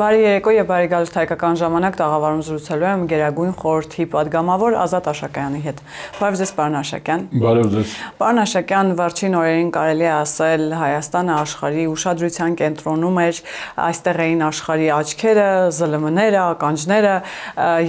Բարի երեկո եւ բարի գալուստ հայկական ժամանակ տաղավարում զրուցելու եմ Գերագույն խորհրդի падգամավոր Ազատ Աշակյանի հետ։ Բարև ձեզ, պարոն Աշակյան։ Բարև ձեզ։ Պարոն Աշակյան, վերջին օրերին կարելի է ասել Հայաստանը աշխարհի ուշադրության կենտրոնում էր, այստեղ էին աշխարհի աչքերը, ԶԼՄ-ները, ականջները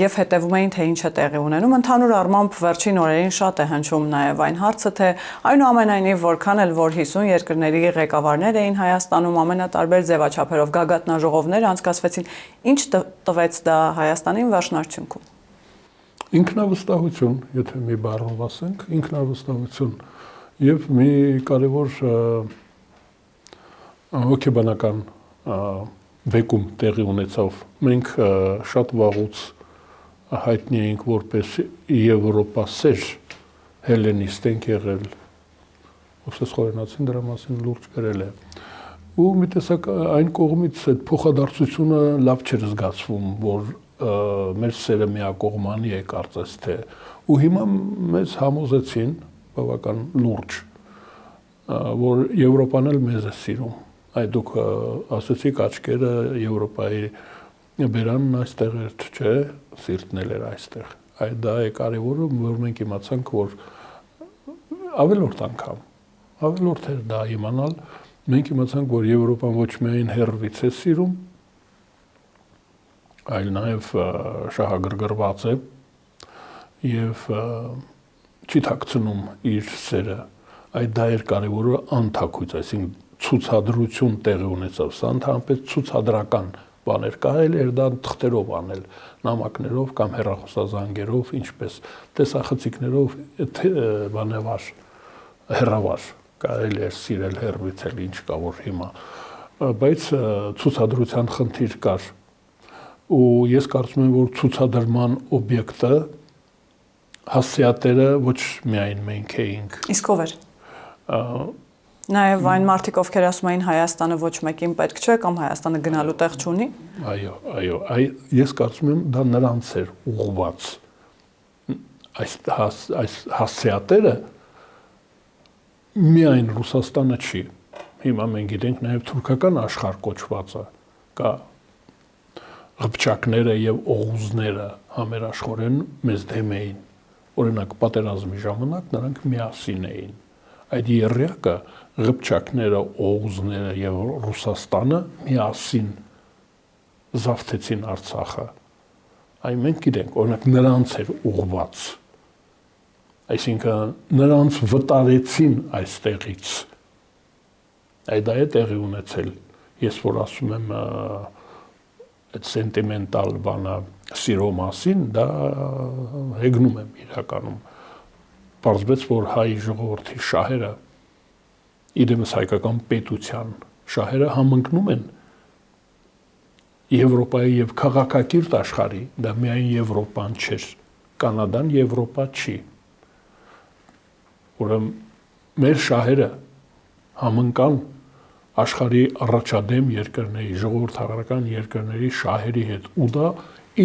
եւ հետեւում էին թե ինչ է տեղի ունենում։ Ընդհանուր առմամբ վերջին օրերին շատ է հնչում նաեւ այն հարցը, թե այնուամենայնիվ որքան էլ որ 50 երկրների ղեկավարներ էին Հայաստանում ամենատարբեր ձևաչափերով գագաթնաժողովներ անցկացվեցին, ինչ տվեց դա Հայաստանին վերջնարդյունքում։ Ինքնավստահություն, եթե մի բառով ասենք, ինքնավստահություն եւ մի կարևոր հոգեբանական բեկում տեղի ունեցավ։ Մենք շատ վաղուց հայտնի էինք որպես Եվրոպասեր հելենիստ ենք եղել, ովքեր խորենացին դրա մասին լուրջ գրել է։ Ու մի տեսակ այն կողմից այդ փոխադարձությունը լավ չէր զգացվում, որ մեր սերը միակողմանի է կարծես թե, ու հիմա մեզ համոզեցին բավական լուրջ, որ Եվրոպան էլ մեզ է սիրում։ Այդ դուք ասացիք աչքերը Եվրոպայի բերանն այստեղ էր, չէ, սիրտն էլ էր այստեղ։ Այդ դա է կարևորը, որ մենք իմացանք, որ ավելորդ էր դա իմանալ, մենք իմացանք, որ Եվրոպան ոչ միայն հեռվից է սիրում, այլ նաև շահագրգռված է եւ չի թաքցնում իր սերը։ Այդ դա էր կարևորը անթաքույց, այսինքն ցուցադրություն տեղի ունեցավ, սա ընդհանրապես ցուցադրական բան էր, կարելի էր դա թղթերով անել, նամակներով կամ հեռախոսազանգերով, ինչպես տեսախցիկներով, բանավար, հեռավար, կարելի էր սիրել հեռվից էլ ինչ կա որ հիմա, բայց ցուցադրության խնդիր կար, ու ես կարծում եմ, որ ցուցադրման օբյեկտը հասցեատերը ոչ միայն մենք էինք։ Իսկ ով էր։ Նաև այն մարդիկ, ովքեր ասում էին Հայաստանը ոչ մեկին պետք չէ կամ Հայաստանը գնալու տեղ չունի։ Այո, ես կարծում եմ դա նրանց էր ուղղված։ Այս հասցեատերը միայն Ռուսաստանը չի։ Հիմա մենք գիտենք նաև թուրքական աշխարհ կոչվածը կա ղփչակները եւ օղուզները համերաշխորեն մեզ դեմ էին։ Օրինակ պատերազմի ժամանակ նրանք միասին էին։ Այդ երրյակը ղփչակները, օղուզները եւ Ռուսաստանը միասին զավթեցին Արցախը։ Այն մենք գիտենք, օրինակ նրանց էր ուղղված։ Այսինքն նրանց վտարեցին այստեղից։ Այդ դա է տեղի ունեցել։ Ես որ ասում եմ այդ սենտիմենտալ բանը սիրո մասին, դա հեգնում եմ իրականում։ Պարզվեց, որ հայ ժողովրդի շահերը, իրենս հայկական պետության շահերը համընկնում են Եվրոպայի եւ քաղաքակիրթ աշխարհի, դա միայն Եվրոպան չէր, Կանադան Եվրոպա չի։ Ուրեմն մեր շահերը համընկան աշխարհի առաջադեմ երկրների, ժողովրդական երկրների շահերի հետ, ու դա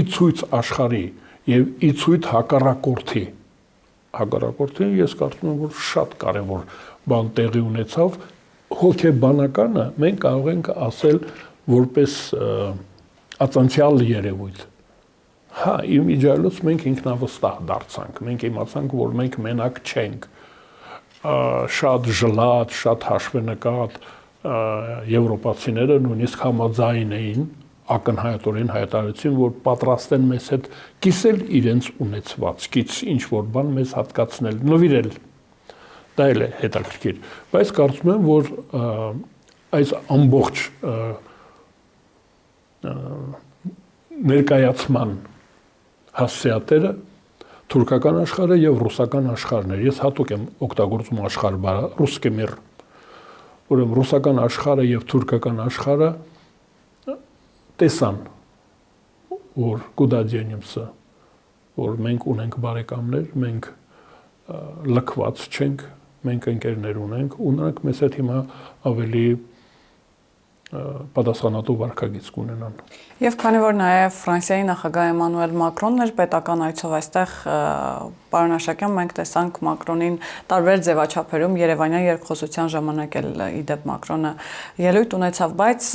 իցույց աշխարհի եւ իցույց հակառակորդի ես կարծում եմ, որ շատ կարևոր բան տեղի ունեցավ, հոգեբանականը մենք կարող ենք ասել որպես ածանցյալ երևույթ։ Հա, իմիջիայլոց մենք ինքնավստահ դարձանք, մենք իմացանք, որ մենք մենակ չենք, շատ ժլատ, շատ հաշվենկատ եվրոպացիները նույնիսկ համաձայն էին, ակնհայտորեն հայտարարեցին, որ պատրաստ են մեզ հետ կիսել իրենց ունեցվածքից, ինչ որ բան մեզ հատկացնել, նվիրել։ Դա էլ է հետաքրքիր, բայց կարծում եմ, որ այս ամբողջ ներկայացման հասցեատերը թուրքական աշխարհը եւ ռուսական աշխարհն էր։ Ես հատուկ եմ օգտագործում աշխարհ բառը, ռուսский мир։ Ուրեմն ռուսական աշխարհը եւ թուրքական աշխարհը տեսան, որ կուդադյենիմսը, որ մենք ունենք բարեկամներ, մենք լքված չենք, մենք ընկերներ ունենք, ու նրանք մեզ հետ հիմա ավելի պատասխանատու վարքագիծ կունենան։ Եվ քանի որ նաև Ֆրանսիայի նախագահ Էմանուել Մակրոնն էր պետական այցով այստեղ, պարոն Աշակյան, մենք տեսանք Մակրոնին տարբեր ձևաչափերում Երևանյան երկխոսության ժամանակ էլ իդեպ Մակրոնը ելույթ ունեցավ, բայց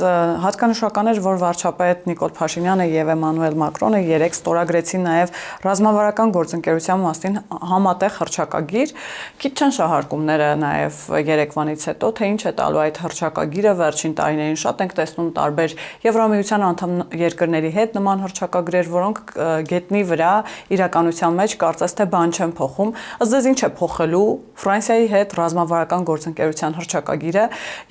հատկանշական էր, որ վարչապետ Նիկոլ Փաշինյանը եւ Էմանուել Մակրոնը երեք ստորագրեցին նաև ռազմավարական գործընկերության մասին համատեղ հռչակագիր։ Քիչ չեն շահարկումները նաև Երևանից հետո, թե ինչ է տալու այդ հռչակագիրը վերջին տարիներին շատ ենք տեսնում տարբեր Եվրամիության անդամ երկրների հետ նման հռչակագրեր, որոնք գետնի վրա իրականության մեջ կարծես թե բան չեն փոխում։ Ըստ ձեզ ինչ է փոխելու Ֆրանսիայի հետ ռազմավարական գործընկերության հռչակագիրը,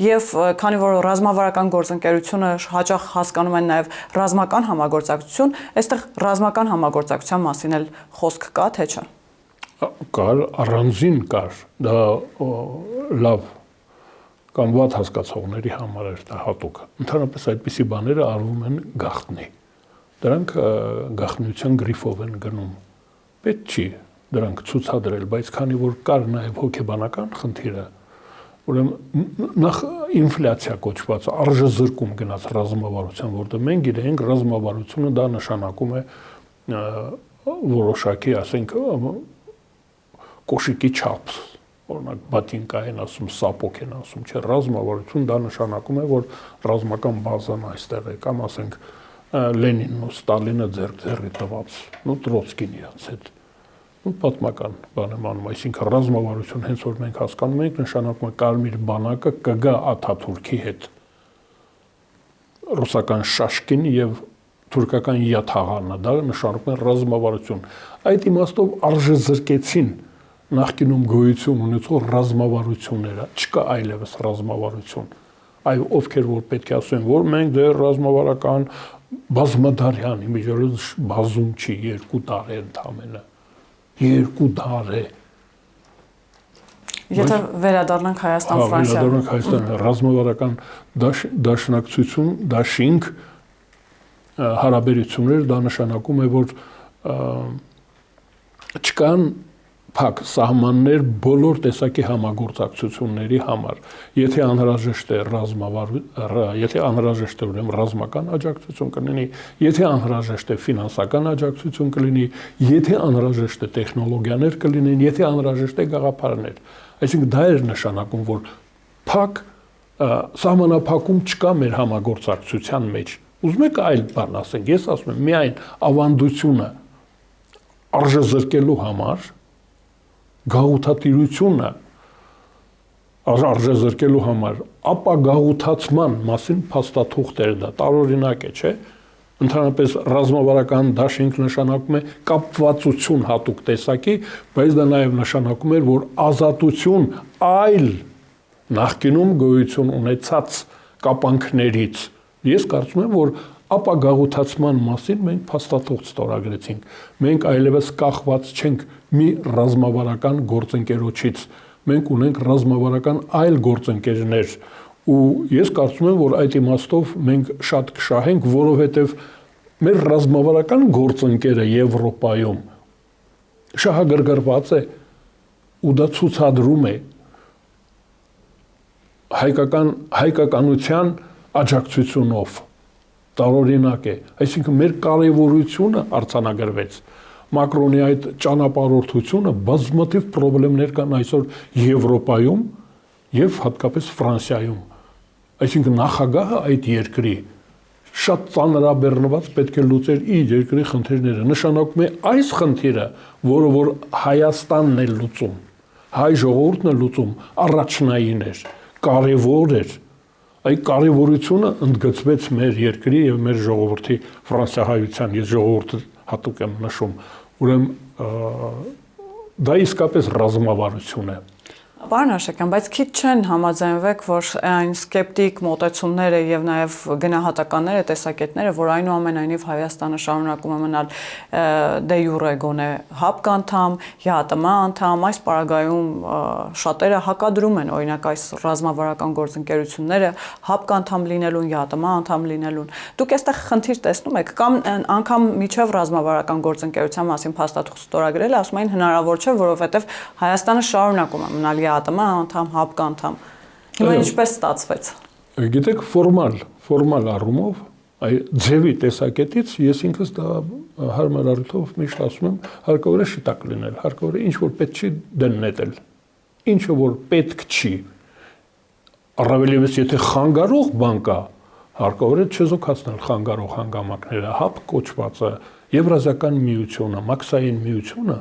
եւ քանի որ ռազմավարական գործընկերությունը հաճախ հասկանում են նաև ռազմական համագործակցություն, այստեղ ռազմական համագործակցության մասին էլ խոսք կա, թե չէ։ Կար, առանձին կար, դա լավ կամ վատ հասկացողների համար էր դա հատուկ։ Ընդհանրապես այդպիսի բաները արվում են գաղտնի։ Դրանք գաղտնիության գրիֆով են գնում։ Պետք չի դրանք ցուցադրել, բայց քանի որ կար նաև հոգեբանական խնդիրը, ուրեմն նախ ինֆլյացիա կոչված արժեզրկում գնաց ռազմավարության, որտեղ մենք գիտենք ռազմավարությունը դա նշանակում է որոշակի, ասենք, կոշիկի չափ, օրինակ բատինկա են ասում, սապոկ են ասում, չէ, ռազմավարություն դա նշանակում է, որ ռազմական բազան այստեղ է, կամ ասենք Լենինն ու Ստալինը ձեռի տված, Տրոցկին իրաց հետ, պատմական բան եմ անում, այսինքն ռազմավարություն հենց որ մենք հասկանում ենք, նշանակում է Կարմիր բանակը կգա Աթաթուրքի հետ, ռուսական Շաշկին եւ թուրքական Յաթաղանը, դա նշանակում է ռազմավարություն։ Այդ իմաստով արժեզրկեցին նախկինում գոյություն ունեցող ռազմավարությունները, չկա այլևս ռազմավարություն։ Այո, ովքեր որ պետք է ասեն, որ մենք դեռ ռազմավարական բազմադարյան, իմիջիայլոց բազում չի, 2 դար է ընդամենը։ 2 դար է։ Եթե վերադառնանք Հայաստան-Ֆրանսիա։ Վերադառնանք Հայաստան, ռազմավարական դաշնակցություն, դաշինք հարաբերություններ, դա նշանակում է, որ չկան փակ սահմաններ բոլոր տեսակի համագործակցությունների համար։ Եթե անհրաժեշտ է եթե անհրաժեշտ է ուրեմն ռազմական աջակցություն կլինի, եթե անհրաժեշտ է ֆինանսական աջակցություն կլինի, եթե անհրաժեշտ է տեխնոլոգիաներ կլինեն, եթե անհրաժեշտ է գաղափարներ։ Այսինքն դա էր նշանակում, որ փակ սահմանափակում չկա մեր համագործակցության մեջ։ Ուզում եք այլ բան ասենք, ես ասում եմ, միայն ավանդությունը արժեզրկելու համար գաղութատիրությունը արժեզրկելու համար, ապա գաղութացման մասին փաստաթուղթեր դա տարօրինակ է, չէ՞։ Ընդհանրապես ռազմավարական դաշինք նշանակում է կապվածություն հատուկ տեսակի, բայց դա նաև նշանակում է, որ ազատություն այլ նախկինում գոյություն ունեցած կապանքներից։ Ես կարծում եմ, որ ապա գաղութացման մասին մենք փաստաթուղթ ստորագրեցինք։ Մենք այլևս կախված չենք մի ռազմավարական գործընկերոջից։ Մենք ունենք ռազմավարական այլ գործընկերներ ու ես կարծում եմ, որ այդ իմաստով մենք շատ կշահենք, որովհետև մեր ռազմավարական գործընկերը Եվրոպայում շահագրգռված է ու դա ցուցադրում է հայկականության աջակցությունով տարօրինակ է, այսինքն մեր կարևորությունը արձանագրվեց։ Մակրոնի այդ ճանապարհորդությունը բազմաթիվ խնդիրներ կան այսօր Եվրոպայում եւ հատկապես Ֆրանսիայում։ Այսինքն նախագահը այդ երկրի շատ ծանրաբեռնված պետք է լուծեր իր երկրի խնդիրները։ Նշանակում է այս խնդիրը, որը որ Հայաստանն է լուծում, հայ ժողովուրդն է լուծում, առաջնային էր, կարևոր էր։ Այդ կարևորությունը ընդգծվեց մեր երկրի եւ մեր ժողովրդի ֆրանսիահայության, ես ժողովուրդը հատուկ եմ նշում, ուրեմն դա իսկապես ռազմավարություն է։ Պարոն Աշակյան, բայց քիչ չեն համաձայնվեք, որ այն սկեպտիկ մոտեցումները եւ նաեւ գնահատականները, տեսակետները, որ այնուամենայնիվ Հայաստանը շարունակում է մնալ դե յուրե գոնե ՀԱՊԿ անդամ, ԵԱՏՄ անդամ, այս պարագայում շատերը հակադրում են օրինակ այս ռազմավարական գործընկերությունները ՀԱՊԿ անդամ լինելուն, ԵԱՏՄ անդամ լինելուն։ Դուք այստեղ խնդիր տեսնում եք կամ անգամ միջև ռազմավարական գործընկերության մասին փաստաթուղթ ստորագրել, ասում են հնարավոր չէ, որովհետեւ Հայաստանը շարունակում է մնալ ԵԱՏՄ անդամ, ՀԱՊԿ անդամ։ Հիմա ինչպես ստացվեց։ Գիտեք, ֆորմալ առումով, այ ձևի տեսակետից ես ինքս դա հարմար առիթով միշտ ասում եմ, հարկավոր է շիտակ լինել, հարկավոր է ինչ որ պետք չի դեն նետել, ինչը որ պետք չի, առավել ևս եթե խանգարող բան կա, հարկավոր է չեզոքացնել խանգարող հանգամանքները, հապ կոչվածը, Եվրազիական միությունը, Մաքսային միությունը,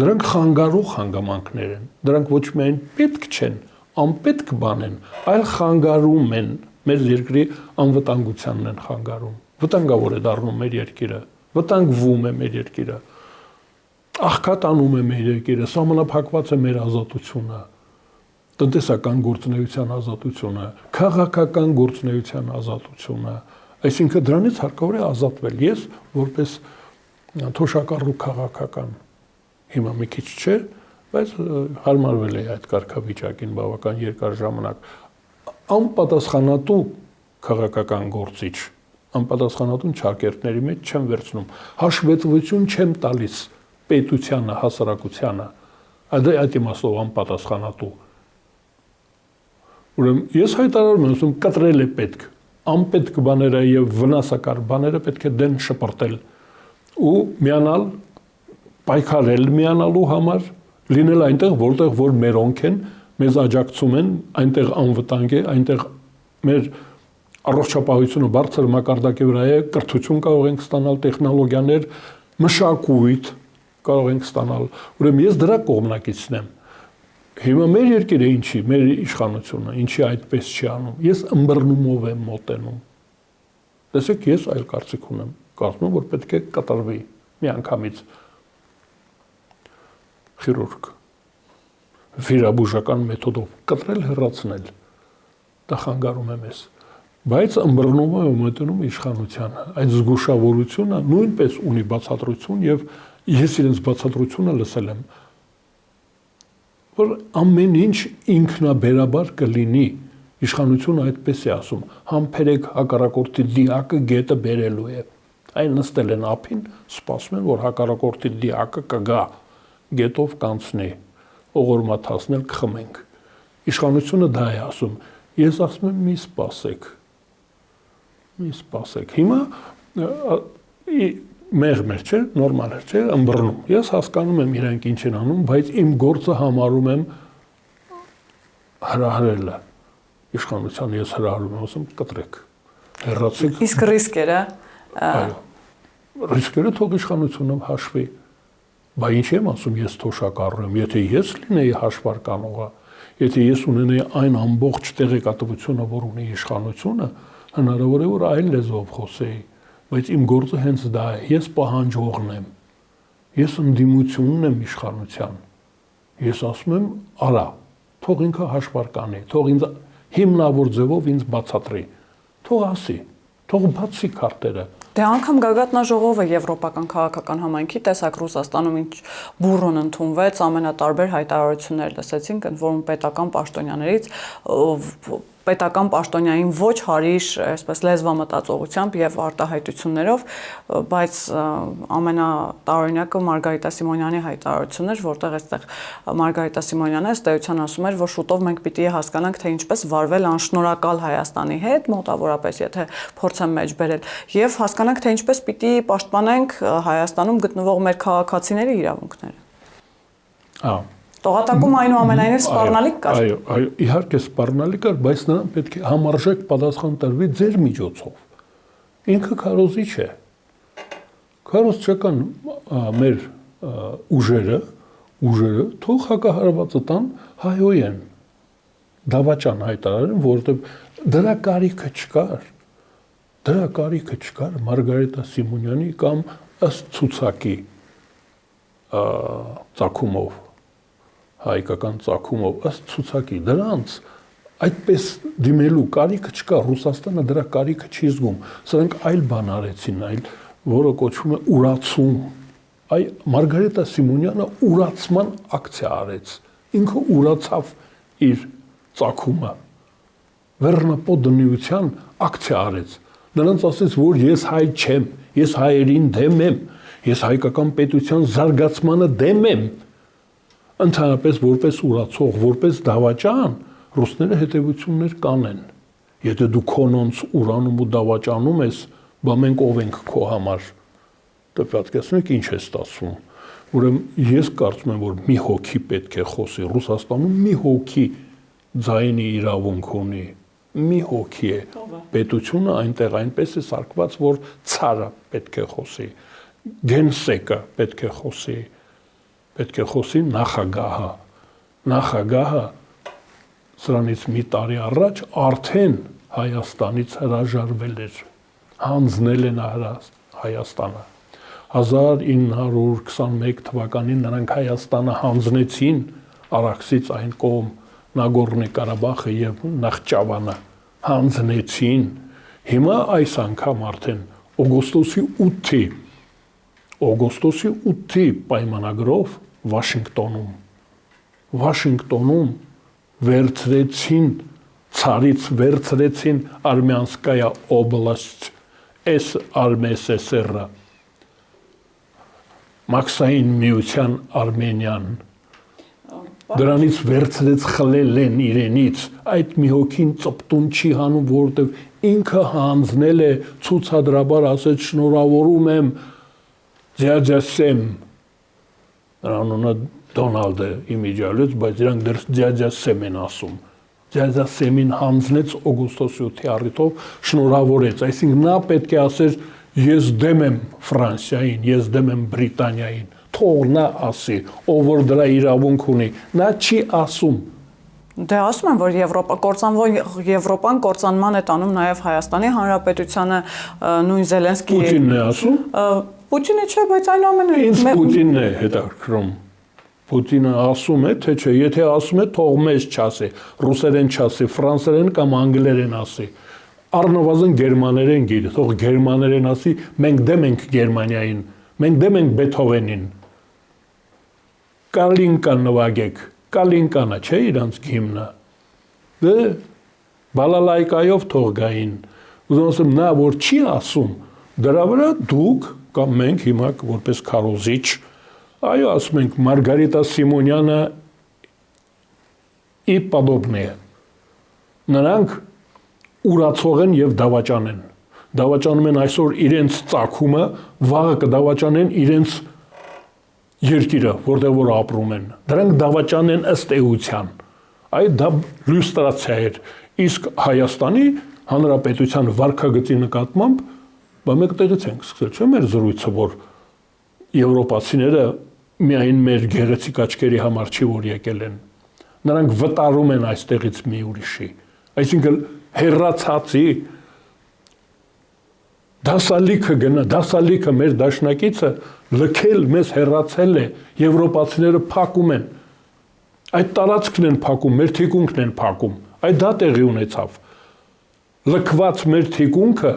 դրանք խանգարող հանգամանքներ են, դրանք ոչ միայն պետք չեն, անպետք բան են, այլ խանգարում են մեր երկրի անվտանգությանն են խանգարում, վտանգավոր է դառնում մեր երկիրը, վտանգվում է մեր երկիրը, աղքատանում է մեր երկիրը, սահմանափակված է մեր ազատությունը, տնտեսական գործունեության ազատությունը, քաղաքական գործունեության ազատությունը, այսինքն դրանից հարկավոր է ազատվել։ Ես որպես թոշակառու քաղաքական, հիմա մի քիչ չէ, բայց հարմարվել է այդ կարգավիճակին բավական երկար ժամանակ, անպատասխանատու քաղաքական գործիչ, անպատասխանատուն չակերտների մեջ չեմ վերցնում, հաշվետվություն չեմ տալիս պետությանը, հասարակությանը, այդ իմաստով անպատասխանատու։ Ուրեմն ես հայտարարում եմ, ասում կտրել է պետք, անպետք բաները եւ վնասակար բաները պետք է դեն շպրտել ու միանալ, պայքարել միանալու համար, լինել այնտեղ, որտեղ որ մերոնք են, մեզ աջակցում են, այնտեղ անվտանգ է, այնտեղ մեր առողջապահությունը բարձր մակարդակի վրա է, կրթություն կարող ենք ստանալ, տեխնոլոգիաներ, մշակույթ կարող ենք ստանալ։ Ուրեմն ես դրա կողմնակիցն եմ։ Հիմա մեր երկիրը ինչի, մեր իշխանությունը, ինչի այդպես չի անում։ Ես ըմբռնումով եմ մոտենում։ Տեսեք, ես այլ կարծիք ունեմ։ Կարծում եմ, որ պետք է կատարվի միանգամից խիրուրգ վիրաբուժական մեթոդով կտրել, հեռացնել։ Դա խանգարում է մեզ։ Բայց ըմբռնումով եմ մոտենում իշխանությանը։ Այդ զգուշավորությունը նույնպես ունի բացատրություն եւ ես իրենց բացատրությունը լսել եմ, որ ամեն ինչ ինքնաբերաբար կլինի, իշխանությունը այդպես է ասում, համբերեք հակառակորդի դիակը գետը բերելու է, այն նստել են ափին, սպասում են, որ հակառակորդի դիակը կգա, գետով կանցնի, օղորմաթացնել կխմենք, իշխանությունը դա է ասում, ես ասում եմ մի սպասեք, հիմա մեղմ էր չէ, նորմալ էր չէ, ըմբռնում։ Ես հասկանում եմ իրանք ինչ են անում, բայց իմ գործը համարում եմ հրահրելը։ Իշխանության ես հրահրում եմ, ասում կտրեք, հեռացեք։ Իսկ ռիսկերը։ Այո։ Ռիսկերը թող իշխանությունը հաշվի։ Բա ինչ եմ ասում, ես թոշակառու եմ, եթե ես լինեի հաշվարկանողը, եթե ես ունենայի այն ամբողջ տեղեկատվությունը, որ ունի իշխանությունը, հնարավոր է որ այլ լեզվով խոսեի։ Բայց իմ գործը հենց դա է, ես պահանջողն եմ, ես ընդդիմությունն եմ իշխանության, ես ասում եմ, արա, թող ինքը հաշվար կանի, թող ինձ հիմնավոր ձևով ինձ բացատրի, թող ասի, թող բացի քարտերը։ Դե անգամ գագաթնաժողովը Եվրոպական քաղաքական համայնքի տեսակ Ռուսաստանում ինչ բուրըն ընդունվեց, ամենատարբեր հայտարարություններ լսեցինք, ընդ որում պետական պաշտոնյաներից պետական պաշտոնյային ոչ հարիշ, այսպես լեզվամտածողությամբ եւ արտահայտություններով, բայց ամենատարօրինակը Մարգարիտա Սիմոնյանի հայտարարությունն էր, որտեղ այստեղ Մարգարիտա Սիմոնյանը ըստ էության ասում էր, որ շուտով մենք պիտի հասկանանք, թե ինչպես վարվել անշնորհակալ Հայաստանի հետ, մոտավորապես, եթե փորձեմ մեջ բերել, եւ հասկանանք, թե ինչպես պիտի պաշտպանենք Հայաստանում գտնվող մեր քաղաքացիների իրավունքները։ Տողատակում այնուամենայնիվ սպառնալիք կար։ Այո, իհարկե սպառնալիք կար, բայց նա պետք է համարժեք պատասխան տրվի ձեր միջոցով։ Ինքը քարոզիչ է։ Քարոզչական մեր ուժերը թող հակահարվածը տան հայոյեն դավաճան հայտարարեն, որովհետև դրա կարիքը չկար Մարգարիտա Սիմոնյանի կամ ըստ ցուցակի ծագումով հայկական ծագումով ըստ ցուցակի դրանց այդպես դիմելու կարիքը չկա, Ռուսաստանը դրա կարիքը չի զգում, սրանք այլ բան արեցին, որը կոչվում է ուրացում, այ Մարգարիտա Սիմոնյանը ուրացման ակցիա արեց, ինքը ուրացավ իր ծագումը, վերնապոդնիության ակցիա արեց, նրանց ասեց, որ ես հայ չեմ, ես հայերին դեմ եմ, ես հայկական պետության զարգացմանը դեմ եմ, ընդհանրապես որպես ուրացող, որպես դավաճան, ռուսները հետևություններ կանեն։ Եթե դու քոնոնց ուրանում ու դավաճանում ես, բա մենք ով ենք քո համար։ Դե պատկերացնեք ինչ է ստացվում։ Ուրեմն ես կարծում եմ, որ մի հոգի պետք է խոսի։ Ռուսաստանում մի հոգի ձայնի իրավունք ունի։ Մի հոգի է։ Պետությունը այնտեղ այնպես է սարքված, որ ցարը պետք է խոսի, գենսեկը պետք է խոսի, պետք է խոսի նախագահը։ Նախագահը սրանից մի տարի առաջ արդեն Հայաստանից հրաժարվել էր, հանձնել են Հայաստանը։ 1921 թվականին նրանք Հայաստանը հանձնեցին Արաքսից այն կողմ Նագորնի Ղարաբաղը եւ Նախճավանը հանձնեցին։ Հիմա այս անգամ արդեն օգոստոսի 8-ի պայմանագրով Վաշինգտոնում վերցրեցին ցարից վերցրեցին Արմյանսկայա օբլաստ, այս Արմեսսր-ը, Մաքսային միության Արմենիան, դրանից վերցրեց խլել են իրենից, այդ մի հոգին ծպտուն չի հանում, որովհետև ինքը հանձնել է ցուցադրաբար ասեց շնորհավորում եմ Ձյաձյասեմ, անունը Դոնալդ է իմիջիալից, բայց իրանք դեռ Ձյաձյասեմ են ասում։ Ձյաձյասեմին հանձնեց օգոստոսի 8-ի առիթով շնորհավորեց, այսինքն նա պետք է ասեր ես դեմ եմ Ֆրանսիային, ես դեմ եմ Բրիտանիային, թող նա ասի, ով որ դրա իրավունք ունի, նա չի ասում։ Դե ասում են, որ Եվրոպան կործանման է տանում նաև Հայաստանի Հանրապետությանը, նույն Զելենսկի Պուտինն է ասում։ Պուտինը չէ, բայց այնուամենայնիվ ինձ Պուտինն է հետաքրքրում։ Պուտինը ասում է, թե չէ, եթե ասում է, թող մեզ չասի, ռուսերեն չասի, ֆրանսերեն կամ անգլերեն ասի։ Առնվազն գերմաներեն գիտի, թող գերմաներեն ասի, մենք դեմ ենք Գերմանիային, մենք դեմ ենք Բեթհովենին։ Կալինկան նվագեք, Կալինկանը չէ իրանց գիմնը։ Դե բալալայկայով թող գային։ Ուզում ասեմ, նա որ չի ասում, դրա վրա դուք կամ մենք հիմա որպես քարոզիչ, այո, ասում ենք Մարգարիտա Սիմոնյանը ի подобное։ Նրանք ուրացող են եւ դավաճան են։ Դավաճանում են այսօր իրենց ծագումը, վաղը կդավաճանեն իրենց երկիրը, որտեղ որ ապրում են։ Դրանք դավաճան են ըստ էության։ Այդ դա լյուստրացիա էր։ Իսկ Հայաստանի Հանրապետության վարքագծի նկատմամբ մեկ տեղից ենք սկսել, չէ՞ մեր զրույցը, որ եվրոպացիները միայն մեր գեղեցիկ աչքերի համար չի որ եկել են։ Նրանք վտարում են այստեղից մի ուրիշի։ Այսինքն հերացածի դասալիքը մեր դաշնակիցը լքել մեզ հերացել է, եվրոպացիները փակում են։ Այդ տարածքն են փակում, մեր թիկունքն են փակում։ Այդ դա տեղի ունեցավ։ Լքված մեր թիկունքը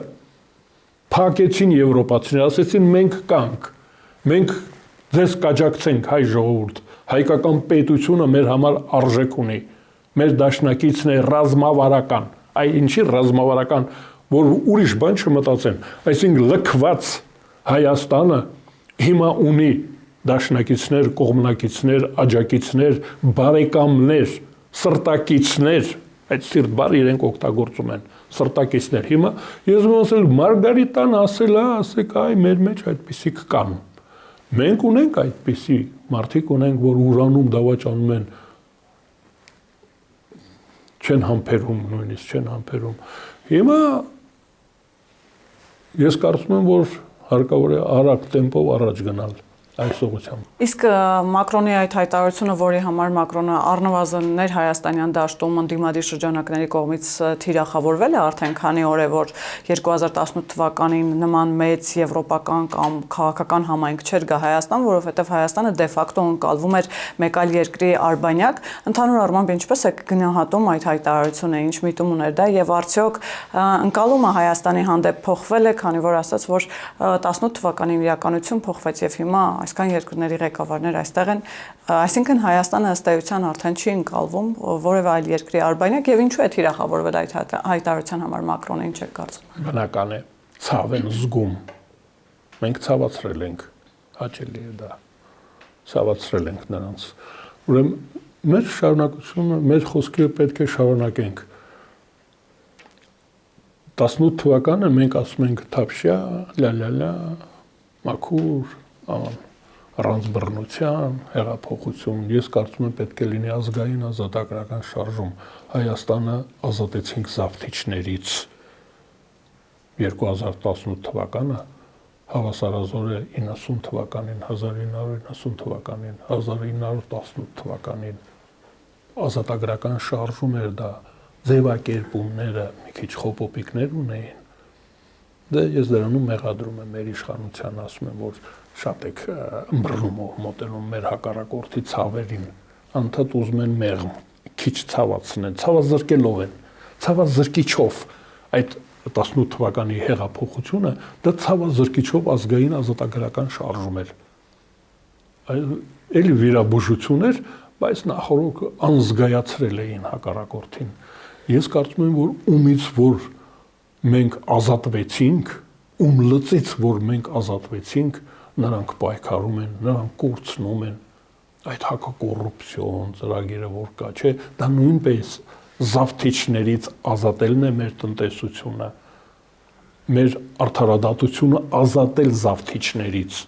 փակեցին եվրոպացիները, ասեցին մենք կանք, մենք ձեզ կաջակցենք հայ ժողովուրդ, հայկական պետությունը մեր համար արժեք ունի, մեր դաշնակիցն է ռազմավարական, այ ինչի ռազմավարական, որ ուրիշ բան չմտածեն, այսինքն լքված Հայաստանը հիմա ունի դաշնակիցներ, կողմնակիցներ, աջակիցներ, բարեկամներ, սրտակիցներ, այդ սիրտ բառը իրենք օգտագործում են, սրտակիցներ։ Հիմա ես ուզում ասել Մարգարիտան ասել է, ասեք այ մեր մեջ այդպիսիք կան։ Մենք ունենք այդպիսի մարդիկ ունենք, որ ուրանում դավաճանում են, չեն համբերում, նույնիսկ չեն համբերում։ Հիմա ես կարծում եմ, որ հարկավոր է արագ տեմպով առաջ գնալ այս ուղղությամբ։ Իսկ Մակրոնի այդ հայտարարությունը, որի համար Մակրոնը առնվազն ներհայաստանյան դաշտում ընդդիմադիր շրջանակների կողմից թիրախավորվել է արդեն քանի օր է, որ 2018 թվականին նման մեծ եվրոպական կամ քաղաքական համայնք չէր գա Հայաստան, որովհետև Հայաստանը դե ֆակտո ընկալվում էր մեկ այլ երկրի արբանյակ, ընդհանուր առմամբ ինչպես է գնահատում այդ հայտարարությունը, ինչ միտում ուներ դա եւ արդյոք ընկալումը Հայաստանի հանդեպ փոխվել է, քանի որ ասաց, որ 18 թվականին իրականություն փոխվեց եւ հիմա այսքան երկրների ղեկավարներ այստեղ են, այսինքն Հայաստանը ըստ էության արդեն չի ընկալվում որևէ այլ երկրի արբանյակ եւ ինչու է թիրախավորվել այդ հայտարարության համար Մակրոնը, ինչ է կարծում։ Բնական է, ցավ են զգում։ Մենք ցավացրել ենք, հաճելի է դա։ Ցավացրել ենք նրանց։ Ուրեմն մեր շարունակությունը, մեր խոսքերը պետք է շարունակենք։ 18 թվականը մենք ասում ենք թափշյա, լալալա, մաքուր, առանց բռնության, հեղափոխություն։ Ես կարծում եմ պետք է լինի ազգային ազատագրական շարժում։ Հայաստանը ազատեցինք զավթիչներից։ 2018 թվականը հավասարազոր է 90 թվականին, 1990 թվականին, 1918 թվականին ազատագրական շարժում էր դա, ձևակերպումները մի քիչ խոպոպիկներ ունեին։ Դե ես դրանում մեղադրում եմ մեր իշխանության, ասում եմ, որ շատ եք ըմբռնումով մոտենում մեր հակառակորդի ցավերին, անդադ ուզում են մեղմ, քիչ ցավացնեն, ցավազրկելով են, ցավազրկիչով այդ 18 թվականի հեղափոխությունը դա ցավազրկիչով ազգային ազատագրական շարժում էր։ Էլի վիրաբուժություն էր, բայց նախորդ անզգայացրել էին հակառակորդին։ Ես կարծում եմ, որ ումից որ մենք ազատվեցինք, ում լծից որ մենք ազատվեցինք, նրանք պայքարում են, նրանք կորցնում են այդ հակակոռուպցիոն ծրագիրը որ կա, չէ, դա նույնպես զավթիչներից ազատելն է մեր տնտեսությունը, մեր արդարադատությունը ազատել զավթիչներից։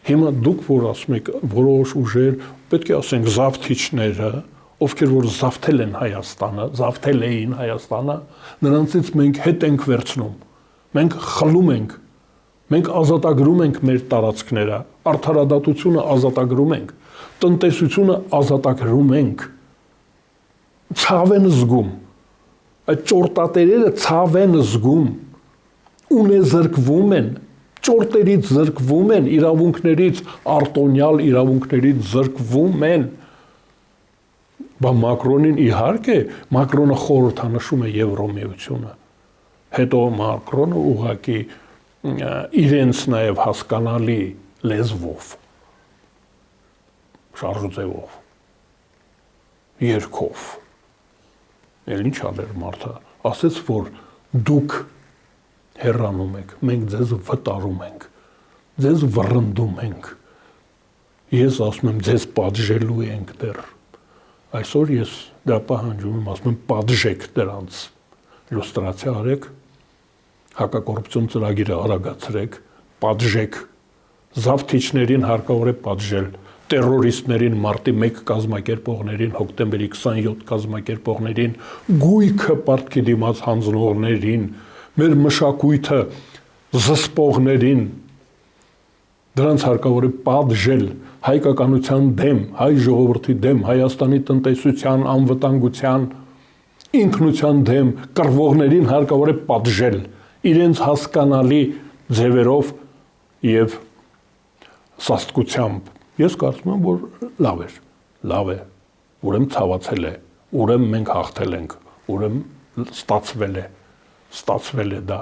Հիմա դուք որ ասում եք որոշ ուժեր, պետք է ասենք զավթիչները, ովքեր որ զավթել են Հայաստանը, զավթել էին Հայաստանը, նրանցից մենք հետ ենք վերցնում, մենք խլում ենք, մենք ազատագրում ենք մեր տարածքները, արդարադատությունը ազատագրում ենք, տնտեսությունը ազատագրում ենք, ցավ են զգում, այդ ճորտատերերը ցավ են զգում, ունեզրկվում են, ճորտերից զրկվում են, իրավունքներից, արտոնյալ իրավունքներից զրկվում են։ Բա Մակրոնին իհարկե, Մակրոնը խորհրդանշում է Եվրոմիությունը, հետո Մակրոնը ուղղակի իրենց նաև հասկանալի լեզվով, շարժուձևով, երգով, էլ ինչ ալեր մարդը, ասեց, որ դուք հեռանում եք, մենք ձեզ վտարում ենք, ձեզ վռնդում ենք, ես ասում եմ, ձեզ պատժելու ենք դեռ, այսօր ես դա պահանջում եմ, ասում եմ, պատժեք դրանց, լուստրացիա արեք, հակակոռուպցիոն ծրագիրը արագացրեք, պատժեք, զավթիչներին հարկավոր է պատժել, տերորիստներին, մարտի 1 կազմակերպողներին, հոկտեմբերի 27 կազմակերպողներին, գույքը պարտքի դիմաց հանձնողներին, մեր մշակույթը զսպողներին, դրանց հարկավոր է պատժել հայկականության դեմ, հայ ժողովրդի դեմ, Հայաստանի տնտեսության անվտանգության, ինքնության դեմ, կռվողներին հարկավոր է պատժել, իրենց հասկանալի ձևերով եւ սաստկությամբ։ Ես կարծում եմ, որ լավ է, ուրեմն ցավացել է, ուրեմն մենք հաղթել ենք, ուրեմն ստացվել է դա,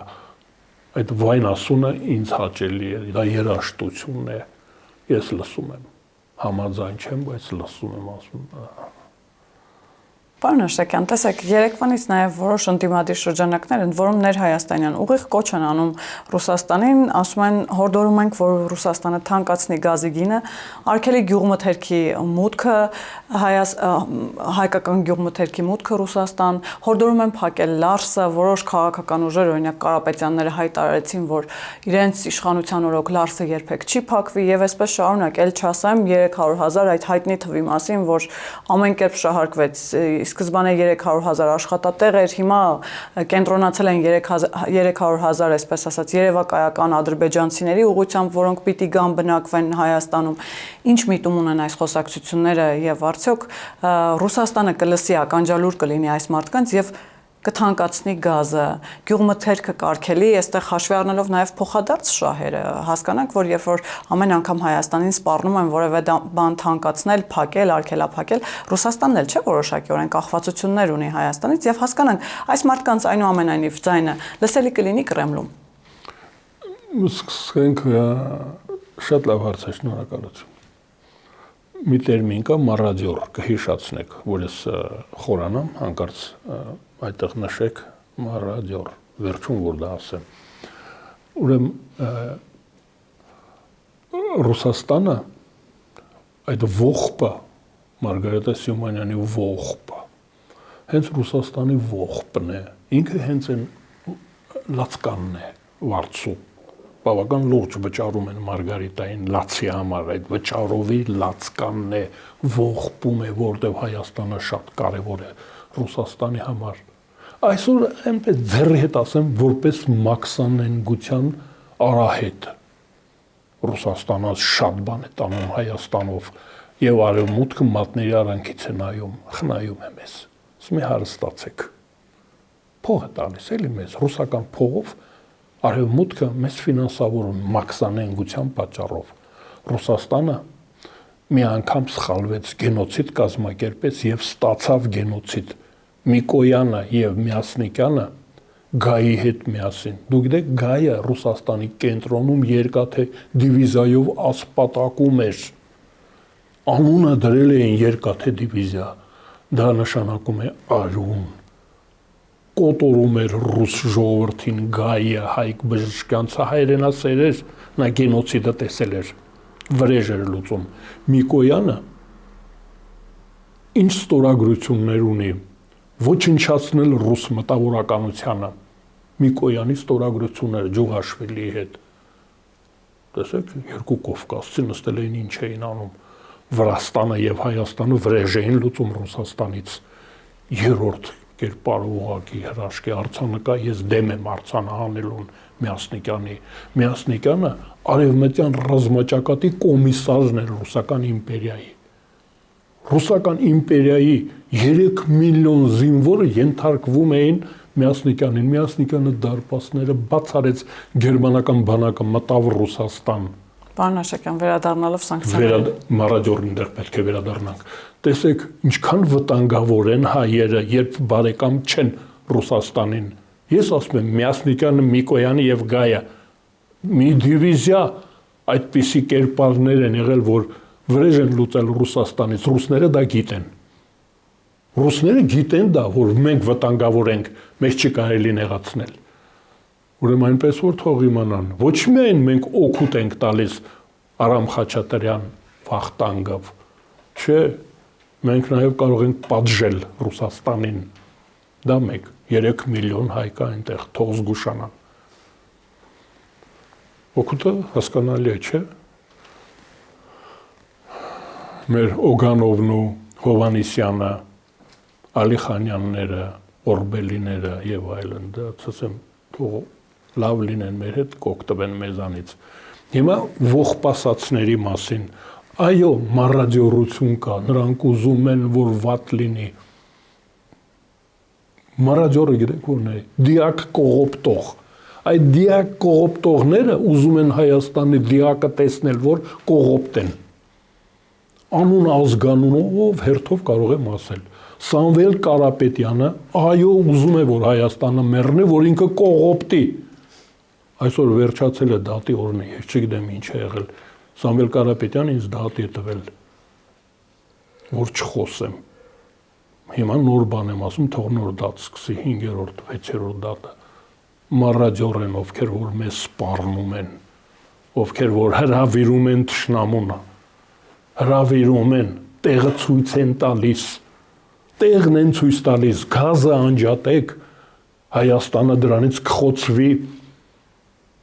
այդ վայնասունը ինձ հաճելի է, դա երաժշտություն է, ես լսում եմ, համաձայն չեմ, բայց լսում եմ, ասում Պարոն Աշտակյան, տեսեք, երեկվանից նաև որոշ ընդդիմադիր շրջանակներ են, որում ներհայաստանյան ուղիղ կոչ են անում Ռուսաստանին, ասում են, հորդորում ենք, որ Ռուսաստանը թանկացնի գազի գինը, արգելի գյուղմթերքի մուտքը, հայկական գյուղմթերքի մուտքը Ռուսաստան, հորդորում են փակել Լարսը, որոշ քաղաքական ուժեր, օրինակ Կարապետյանները հայտարարեցին, որ իրենց իշխանության օրոք Լարսը երբեք չի փակվի, եւ այսպես շարունակ, ել չասեմ 300,000 այդ հայտնի թվի մասին, որ ամեն կերպ շահարկվեց սկզբանե 300,000 աշխատատեղ էր, հիմա կենտրոնացել են 300,000, այսպես ասած, երևակայական ադրբեջանցիների ուղղությամբ, որոնք պիտի գան բնակվեն Հայաստանում։ Ինչ միտում ունեն այս խոսակցությունները եւ արդյոք Ռուսաստանը կլսի ականջալուր կլինի այս մարդկանց եւ կթանկացնի գազը, գյուղմթերքը կարգելի, այստեղ հաշվի առնելով նաև փոխադարձ շահերը, հասկանանք, որ երբ որ ամեն անգամ Հայաստանին սպառնում են որևէ բան թանկացնել, փակել, արգելափակել, Ռուսաստանն էլ չէ որոշակիորեն կախվածություններ ունի Հայաստանից եւ հասկանանք, այս մարդկանց այնուամենայնիվ ձայնը լսելի կլինի Կրեմլում։ Սկսենք շատ լավ հարց է, շնորհակալություն։ Մի տերմին կա մարադյոր, կհիշացնեք, որ ես խորանամ, հանկարծ այդտեղ նշեք մարադյոր, վերջում որ դա ասեմ։ Ուրեմն Ռուսաստանը այդ ողբը, Մարգարետա Սիմոնյանի ողբը, հենց Ռուսաստանի ողբն է, ինքը հենց են լացկանն է վարձու։ Բավական լուրջ վճարում են Մարգարիտային լացի համար, այդ վճարովի լացկանն է, ողբում է, որտեղ Հայաստանը շատ կարևոր է Ռուսաստանի համար։ Այսօր այնպես ձեռի հետ ասեմ, որպես մաքսանենգության արահետ։ Ռուսաստանը շատ բան է տանում Հայաստանով եւ արևմուտքը մատների արանքից է նայում, խնայում է մեզ։ Ասում է հարստացեք։ Փող է տալիս էլի մեզ ռուսական փողով արևմուտքը մեզ ֆինանսավորում մաքսանենգության պատճառով։ Ռուսաստանը մի անգամ սխալվեց, գենոցիդ կազմակերպեց եւ ստացավ գենոցիդ։ Միկոյանը եւ Միասնիկյանը Գայի հետ միասին։ Դուք գիտեք, Գայը Ռուսաստանի կենտրոնում երկաթե դիվիզիայով ասպատակում էր։ Անունը դրել էին երկաթե դիվիզիա։ Դա նշանակում է արյուն։ Կոտորում էր ռուս ժողովրդին Գայը, Հայկ Բժշկյանցը հայրենասեր էր, նա գենոցիդը տեսել էր, վրեժ էր լուծում։ Միկոյանը ինչ ստորագրություններ ունի ոչնչացնել ռուս մտավորականությանը։ Միկոյանի ստորագրությունները Ջուղաշվիլիի հետ։ Տեսեք, երկու կովկասցի նստել էին ինչ էին անում։ Վրաստանը եւ Հայաստանը վրեժ էին լուծում Ռուսաստանից։ Երրորդ կերպարը ուղղակի հրաշքի արձանեկա, ես դեմ եմ արձանը հանելուն Միասնիկյանի։ Միասնիկյանը արևմտյան ռազմաճակատի կոմիսարն էր ռուսական իմպերիայի։ Ռուսական իմպերիայի 3 միլիոն զինվորը ենթարկվում էին Միասնիկյանին։ Միասնիկյանը դարպասները բաց արեց գերմանական բանակը մտավ Ռուսաստան։ Պարոն Աշակյան, վերադառնալով սանկցիաների Մարաջորին դեռ պետք է վերադառնանք։ Տեսեք, ինչքան վտանգավոր են հայերը, երբ բարեկամ չեն Ռուսաստանին։ Ես ասում եմ, Միասնիկյանը, Միկոյանը եւ Գայը մի դիվիզիա այդպիսի կերպարներ են եղել, որ վրեժ են լուծել Ռուսաստանից, ռուսները դա գիտեն։ Ռուսները գիտեն դա, որ մենք վտանգավոր ենք, մեզ չի կարելի նեղացնել։ Ուրեմն այնպես որ թող իմանան, ոչ միայն մենք օգուտ ենք տալիս Արամ Խաչատրյան Վախտանգով, չէ, մենք նաև կարող ենք պատժել Ռուսաստանին։ Դա մեկ 3 միլիոն հայ կա այնտեղ, թող զգուշանան։ Օգուտը հասկանալի է, չէ։ Մեր Օգանովն ու Հովանիսյանը, Ալիխանյանները, Օրբելիները եւ այլն, դա ասեմ, թող լավ լինեն մեր հետ, կօգտվեն մեզանից։ Հիմա ողբասացների մասին, այո, մարադիորություն կա, նրանք ուզում են, որ վատ լինի։ Մարադիորը գիտեք որն է, դիակ կողոպտող։ Այդ դիակ կողոպտողները ուզում են Հայաստանի դիակը տեսնել, որ կողոպտեն։ Անուն ազգանունով հերթով կարող եմ ասել։ Սամվել Կարապետյանը, այո, ուզում է, որ Հայաստանը մեռնի, որ ինքը կողոպտի։ Այսօր վերջացել է դատի օրը, ես չգիտեմ ինչ է եղել։ Սամվել Կարապետյանը ինձ դատի է տվել, որ չխոսեմ։ Հիմա նոր բան եմ ասում, թող նոր դատ սկսի 5-րդ, 6-րդ դատը։ Մարադիոր են, ովքեր որ մեզ սպառնում են, ովքեր որ հրավիրում են թշնամուն, հրավիրում են, տեղը ցույց են տալիս, տեղն են ցույց տալիս, գազը անջատեք, Հայաստանը դրանից կխոցվի։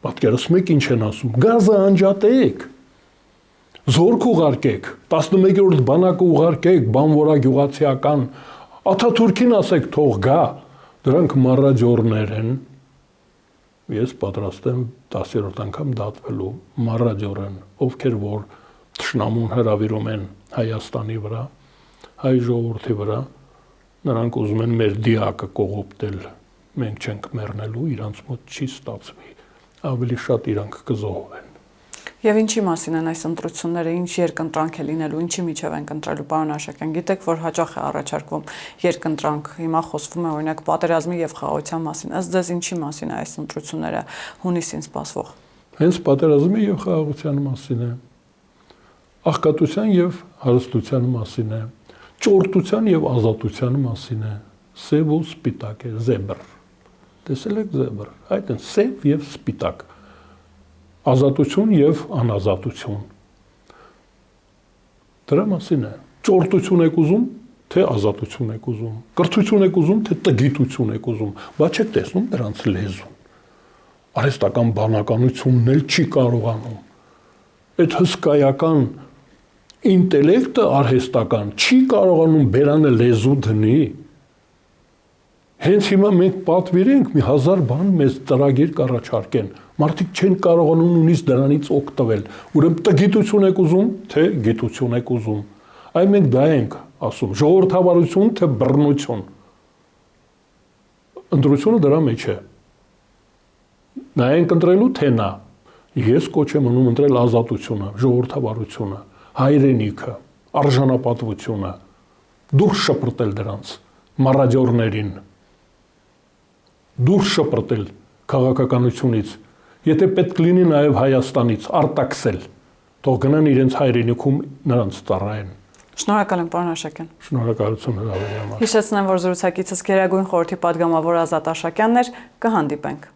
Պատկերացնում եք ինչ են ասում, գազը անջատեք, զորք ուղարկեք, 11-րդ բանակը ուղարկեք, բանվորագյուղացիական, Աթաթուրքին ասեք թող գա, դրանք մարադիորներ են, ես պատրաստ եմ 10-րդ անգամ դատվելու, մարադիոր են, ովքեր որ թշնամուն հրավիրում են Հայաստանի վրա, հայ ժողովրդի վրա, նրանք ուզում են մեր դիակը կողոպտել, մենք չենք մեռնելու, իրանց մոտ չի ստացվի, ավելի շատ իրանք կզոհվեն։ Եվ ինչի մասին են այս ընտրությունները, ինչ երկընտրանք է լինելու, ինչի միջև են ընտրելու, պարոն Աշակյան, գիտեք, որ հաճախ է առաջարկվում երկընտրանք, հիմա խոսվում է օրինակ պատերազմի եւ խաղաղության մասին, ըստ ձեզ ինչի մասին է այս ընտրությունները հունիսին սպասվող։ Հենց պատերազմի եւ խաղաղության մասին է, աղքատության եւ հարստության մասին է, ճորտության եւ ազատության մասին է, սև ու սպիտակ է, զեբր։ Տեսել եք զեբր, այդ են սև եւ սպիտակ։ Ազատություն եւ անազատություն։ Դրա մասին է։ Ճորտություն եք ուզում, թե ազատություն եք ուզում։ Կրթություն եք ուզում, թե տգիտություն եք ուզում։ Բա չեք տեսնում դրանց լեզուն։ արհեստական բանականությունն էլ չի կարողանում։ Այդ հսկայական ինտելեկտը արհեստական չի կարողանում բերանը լեզու դնի։ Հենց հիմա մենք պատվիրենք մի 1000 բան մեզ ծրագիր կառաջարկեն։ Մարդիկ չեն կարողանում նույնիսկ դրանից օգտվել։ Ուրեմն թե գիտություն եք ուզում, թե գիտություն եք ուզում։ Այ մենք դա ենք ասում, ժողովրդավարություն թե բռնություն։ Ընտրությունը դրա մեջ է։ Նա ենք ընտրելու թե նա։ Ես կոչ եմ անում ընտրել ազատությունը, ժողովրդավարությունը, հայրենիքը, արժանապատվությունը, դուրս շպրտել դրանց մարադյորներին, դուրս շպրտել քաղաքականությունից, եթե պետք լինի նաև Հայաստանից արտաքսել, թող գնան իրենց հայրենիքում նրանց ծառայեն։ Շնորհակալ եմ, պարոն Աշակյան։ Շնորհակալություն հրավերի համար։ Հիշեցնեմ, որ զրուցակիցս Գերագույն խորհրդի պատգամավոր Ազատ Աշակյանն էր, կհանդիպենք։